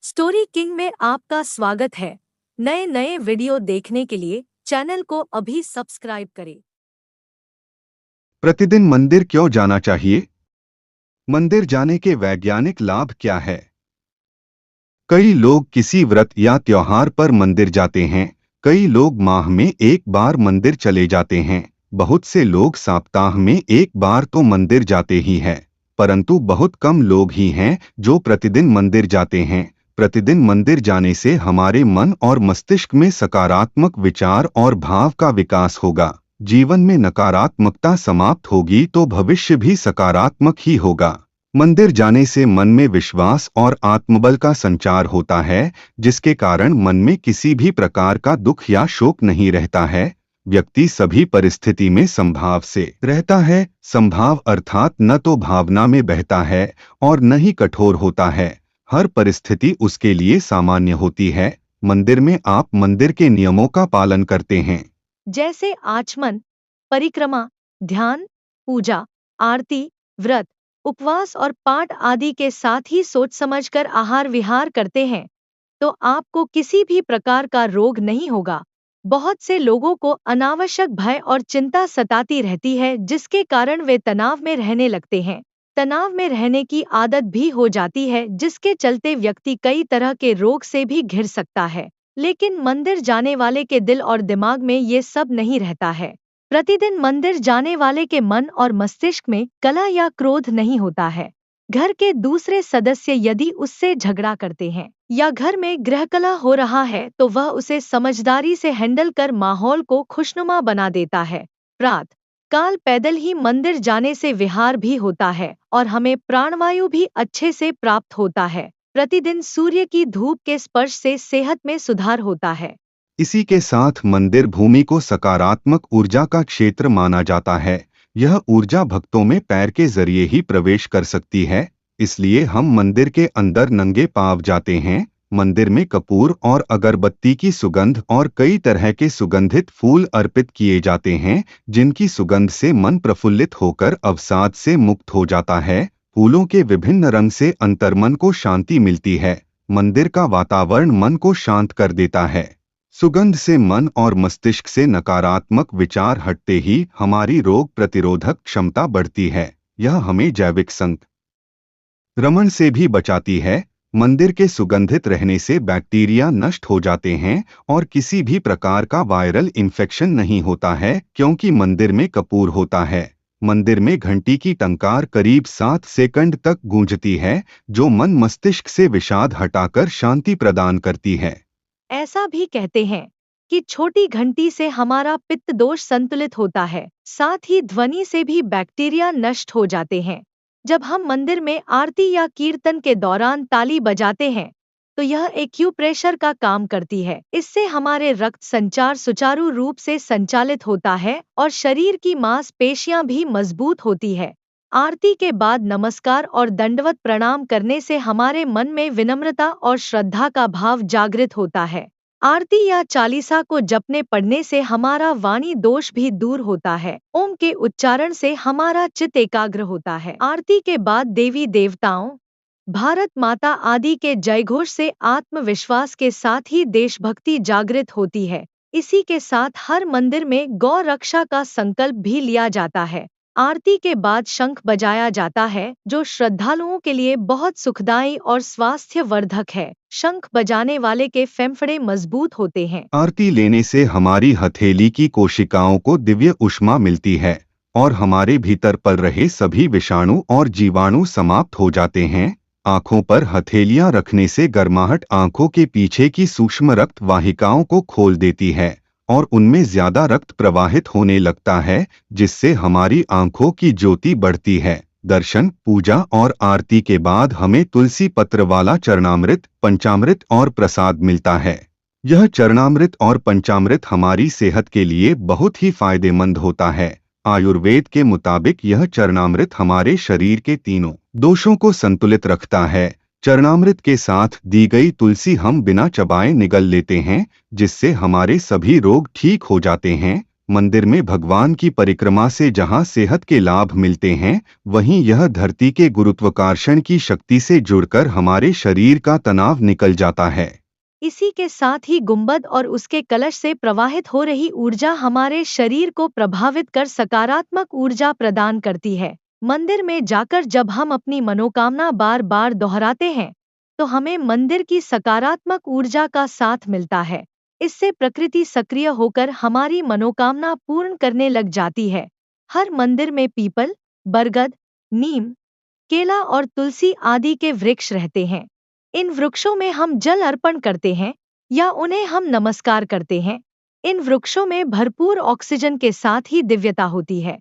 Story king में आपका स्वागत है। नए नए वीडियो देखने के लिए चैनल को अभी सब्सक्राइब करें। प्रतिदिन मंदिर क्यों जाना चाहिए? मंदिर जाने के वैज्ञानिक लाभ क्या है? कई लोग किसी व्रत या त्योहार पर मंदिर जाते हैं। कई लोग माह में एक बार मंदिर चले जाते हैं। बहुत से लोग सप्ताह में एक बार तो मंदिर जाते ही हैं। परंतु बहुत कम लोग ही हैं जो प्रतिदिन मंदिर जाते हैं। प्रतिदिन मंदिर जाने से हमारे मन और मस्तिष्क में सकारात्मक विचार और भाव का विकास होगा। जीवन में नकारात्मकता समाप्त होगी तो भविष्य भी सकारात्मक ही होगा। मंदिर जाने से मन में विश्वास और आत्मबल का संचार होता है, जिसके कारण मन में किसी भी प्रकार का दुख या शोक नहीं रहता है। व्यक्ति सभी परिस्थिति में संभाव से रहता है। संभाव अर्थात न तो भावना में बहता है और न ही कठोर होता है। हर परिस्थिति उसके लिए सामान्य होती है। मंदिर में आप मंदिर के नियमों का पालन करते हैं, जैसे आचमन, परिक्रमा, ध्यान, पूजा, आरती, व्रत, उपवास और पाठ आदि के साथ ही सोच समझकर आहार विहार करते हैं, तो आपको किसी भी प्रकार का रोग नहीं होगा। बहुत से लोगों को अनावश्यक भय और चिंता सताती रहती है, जिसके कारण वे तनाव में रहने लगते हैं। तनाव में रहने की आदत भी हो जाती है, जिसके चलते व्यक्ति कई तरह के रोग से भी घिर सकता है। लेकिन मंदिर जाने वाले के दिल और दिमाग में ये सब नहीं रहता है। प्रतिदिन मंदिर जाने वाले के मन और मस्तिष्क में कलह या क्रोध नहीं होता है। घर के दूसरे सदस्य यदि उससे झगड़ा करते हैं या घर में गृह कलह हो रहा है, तो वह उसे समझदारी से हैंडल कर माहौल को खुशनुमा बना देता है। प्रात काल पैदल ही मंदिर जाने से विहार भी होता है और हमें प्राणवायु भी अच्छे से प्राप्त होता है। प्रतिदिन सूर्य की धूप के स्पर्श से सेहत में सुधार होता है। इसी के साथ मंदिर भूमि को सकारात्मक ऊर्जा का क्षेत्र माना जाता है। यह ऊर्जा भक्तों में पैर के जरिए ही प्रवेश कर सकती है। इसलिए हम मंदिर के अंदर नंगे पांव जाते हैं। मंदिर में कपूर और अगरबत्ती की सुगंध और कई तरह के सुगंधित फूल अर्पित किए जाते हैं, जिनकी सुगंध से मन प्रफुल्लित होकर अवसाद से मुक्त हो जाता है। फूलों के विभिन्न रंग से अंतर्मन को शांति मिलती है। मंदिर का वातावरण मन को शांत कर देता है। सुगंध से मन और मस्तिष्क से नकारात्मक विचार हटते ही हमारी रोग प्रतिरोधक क्षमता बढ़ती है। यह हमें जैविक संक्रमण से भी बचाती है। मंदिर के सुगंधित रहने से बैक्टीरिया नष्ट हो जाते हैं और किसी भी प्रकार का वायरल इन्फेक्शन नहीं होता है, क्योंकि मंदिर में कपूर होता है। मंदिर में घंटी की टंकार करीब 7 सेकंड तक गूंजती है, जो मन मस्तिष्क से विषाद हटाकर शांति प्रदान करती है। ऐसा भी कहते हैं कि छोटी घंटी से हमारा पित्त दोष संतुलित होता है, साथ ही ध्वनि से भी बैक्टीरिया नष्ट हो जाते हैं। जब हम मंदिर में आरती या कीर्तन के दौरान ताली बजाते हैं, तो यह एक्यूप्रेशर का काम करती है। इससे हमारे रक्त संचार सुचारू रूप से संचालित होता है और शरीर की मांसपेशियां भी मजबूत होती है। आरती के बाद नमस्कार और दंडवत प्रणाम करने से हमारे मन में विनम्रता और श्रद्धा का भाव जागृत होता है। आरती या चालीसा को जपने पढ़ने से हमारा वाणी दोष भी दूर होता है। ओम के उच्चारण से हमारा चित्त एकाग्र होता है। आरती के बाद देवी देवताओं, भारत माता आदि के जयघोष से आत्मविश्वास के साथ ही देशभक्ति जागृत होती है। इसी के साथ हर मंदिर में गौ रक्षा का संकल्प भी लिया जाता है। आरती के बाद शंख बजाया जाता है, जो श्रद्धालुओं के लिए बहुत सुखदायी और स्वास्थ्यवर्धक है। शंख बजाने वाले के फेफड़े मजबूत होते हैं। आरती लेने से हमारी हथेली की कोशिकाओं को दिव्य ऊष्मा मिलती है और हमारे भीतर पल रहे सभी विषाणु और जीवाणु समाप्त हो जाते हैं। आंखों पर हथेलियां रखने से गर्माहट आंखों के पीछे की सूक्ष्म रक्त वाहिकाओं को खोल देती है और उनमें ज्यादा रक्त प्रवाहित होने लगता है, जिससे हमारी आंखों की ज्योति बढ़ती है। दर्शन, पूजा और आरती के बाद हमें तुलसी पत्र वाला चरणामृत, पंचामृत और प्रसाद मिलता है। यह चरणामृत और पंचामृत हमारी सेहत के लिए बहुत ही फायदेमंद होता है। आयुर्वेद के मुताबिक यह चरणामृत हमारे शरीर के तीनों दोषों को संतुलित रखता है। चरणामृत के साथ दी गई तुलसी हम बिना चबाए निगल लेते हैं, जिससे हमारे सभी रोग ठीक हो जाते हैं। मंदिर में भगवान की परिक्रमा से जहाँ सेहत के लाभ मिलते हैं, वहीं यह धरती के गुरुत्वाकर्षण की शक्ति से जुड़कर हमारे शरीर का तनाव निकल जाता है। इसी के साथ ही गुंबद और उसके कलश से प्रवाहित हो रही ऊर्जा हमारे शरीर को प्रभावित कर सकारात्मक ऊर्जा प्रदान करती है। मंदिर में जाकर जब हम अपनी मनोकामना बार बार दोहराते हैं, तो हमें मंदिर की सकारात्मक ऊर्जा का साथ मिलता है। इससे प्रकृति सक्रिय होकर हमारी मनोकामना पूर्ण करने लग जाती है। हर मंदिर में पीपल, बरगद, नीम, केला और तुलसी आदि के वृक्ष रहते हैं। इन वृक्षों में हम जल अर्पण करते हैं या उन्हें हम नमस्कार करते हैं। इन वृक्षों में भरपूर ऑक्सीजन के साथ ही दिव्यता होती है,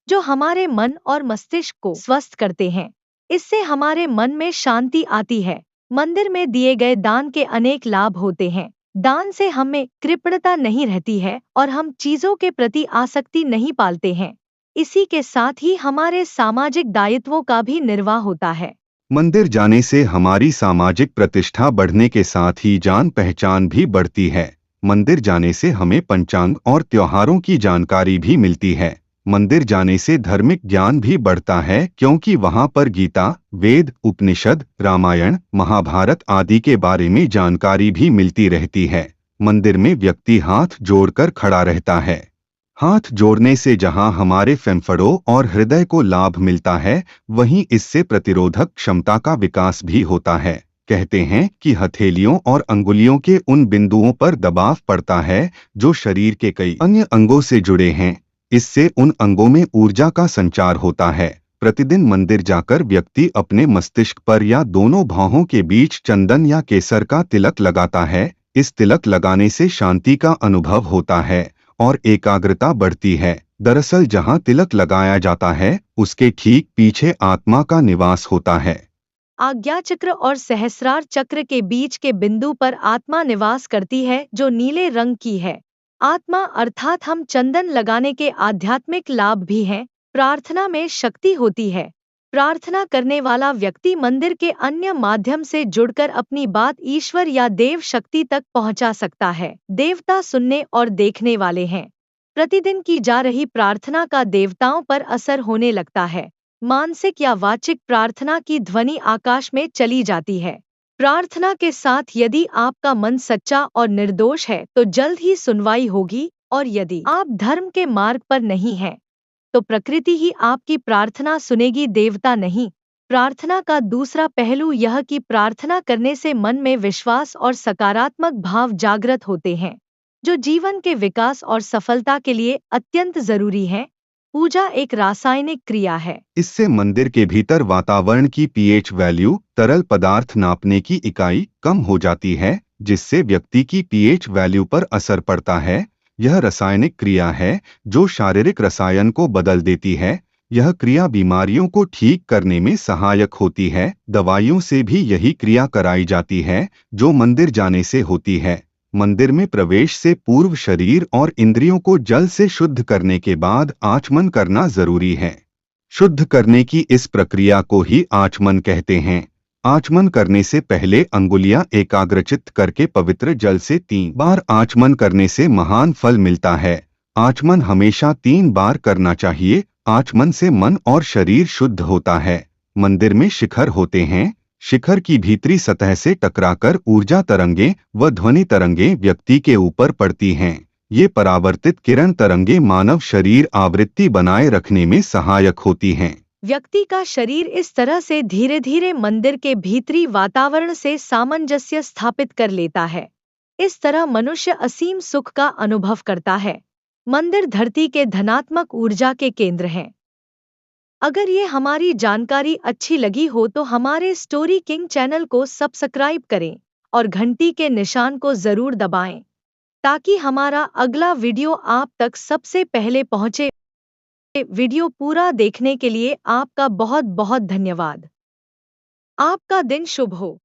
जो हमारे मन और मस्तिष्क को स्वस्थ करते हैं। इससे हमारे मन में शांति आती है। मंदिर में दिए गए दान के अनेक लाभ होते हैं। दान से हमें कृपणता नहीं रहती है और हम चीजों के प्रति आसक्ति नहीं पालते हैं। इसी के साथ ही हमारे सामाजिक दायित्वों का भी निर्वाह होता है। मंदिर जाने से हमारी सामाजिक प्रतिष्ठा बढ़ने के साथ ही जान पहचान भी बढ़ती है। मंदिर जाने से हमें पंचांग और त्योहारों की जानकारी भी मिलती है। मंदिर जाने से धार्मिक ज्ञान भी बढ़ता है, क्योंकि वहां पर गीता, वेद, उपनिषद, रामायण, महाभारत आदि के बारे में जानकारी भी मिलती रहती है। मंदिर में व्यक्ति हाथ जोड़कर खड़ा रहता है। हाथ जोड़ने से जहां हमारे फेफड़ों और हृदय को लाभ मिलता है, वहीं इससे प्रतिरोधक क्षमता का विकास भी होता है। कहते हैं कि हथेलियों और अंगुलियों के उन बिंदुओं पर दबाव पड़ता है जो शरीर के कई अन्य अंगों से जुड़े हैं। इससे उन अंगों में ऊर्जा का संचार होता है। प्रतिदिन मंदिर जाकर व्यक्ति अपने मस्तिष्क पर या दोनों भौहों के बीच चंदन या केसर का तिलक लगाता है। इस तिलक लगाने से शांति का अनुभव होता है और एकाग्रता बढ़ती है। दरअसल जहां तिलक लगाया जाता है, उसके ठीक पीछे आत्मा का निवास होता है। आज्ञा चक्र और सहस्रार चक्र के बीच के बिंदु पर आत्मा निवास करती है, जो नीले रंग की है। आत्मा अर्थात हम चंदन लगाने के आध्यात्मिक लाभ भी हैं। प्रार्थना में शक्ति होती है। प्रार्थना करने वाला व्यक्ति मंदिर के अन्य माध्यम से जुड़कर अपनी बात ईश्वर या देव शक्ति तक पहुंचा सकता है। देवता सुनने और देखने वाले हैं। प्रतिदिन की जा रही प्रार्थना का देवताओं पर असर होने लगता है। मानसिक या वाचिक प्रार्थना की ध्वनि आकाश में चली जाती है। प्रार्थना के साथ यदि आपका मन सच्चा और निर्दोष है, तो जल्द ही सुनवाई होगी, और यदि आप धर्म के मार्ग पर नहीं हैं, तो प्रकृति ही आपकी प्रार्थना सुनेगी, देवता नहीं। प्रार्थना का दूसरा पहलू यह कि प्रार्थना करने से मन में विश्वास और सकारात्मक भाव जागृत होते हैं, जो जीवन के विकास और सफलता के लिए अत्यंत जरूरी है। पूजा एक रासायनिक क्रिया है। इससे मंदिर के भीतर वातावरण की पीएच वैल्यू, तरल पदार्थ नापने की इकाई, कम हो जाती है, जिससे व्यक्ति की पीएच वैल्यू पर असर पड़ता है। यह रासायनिक क्रिया है जो शारीरिक रसायन को बदल देती है। यह क्रिया बीमारियों को ठीक करने में सहायक होती है। दवाइयों से भी यही क्रिया कराई जाती है जो मंदिर जाने से होती है। मंदिर में प्रवेश से पूर्व शरीर और इंद्रियों को जल से शुद्ध करने के बाद आचमन करना जरूरी है। शुद्ध करने की इस प्रक्रिया को ही आचमन कहते हैं। आचमन करने से पहले अंगुलियां एकाग्रचित्त करके पवित्र जल से 3 बार आचमन करने से महान फल मिलता है। आचमन हमेशा 3 बार करना चाहिए। आचमन से मन और शरीर शुद्ध होता है। मंदिर में शिखर होते हैं। शिखर की भीतरी सतह से टकराकर ऊर्जा तरंगे व ध्वनि तरंगे व्यक्ति के ऊपर पड़ती हैं। ये परावर्तित किरण तरंगे मानव शरीर आवृत्ति बनाए रखने में सहायक होती हैं। व्यक्ति का शरीर इस तरह से धीरे धीरे मंदिर के भीतरी वातावरण से सामंजस्य स्थापित कर लेता है। इस तरह मनुष्य असीम सुख का अनुभव करता है। मंदिर धरती के धनात्मक ऊर्जा के केंद्र हैं। अगर ये हमारी जानकारी अच्छी लगी हो तो हमारे स्टोरी किंग चैनल को सब्सक्राइब करें और घंटी के निशान को जरूर दबाएं, ताकि हमारा अगला वीडियो आप तक सबसे पहले पहुंचे। वीडियो पूरा देखने के लिए आपका बहुत बहुत धन्यवाद। आपका दिन शुभ हो।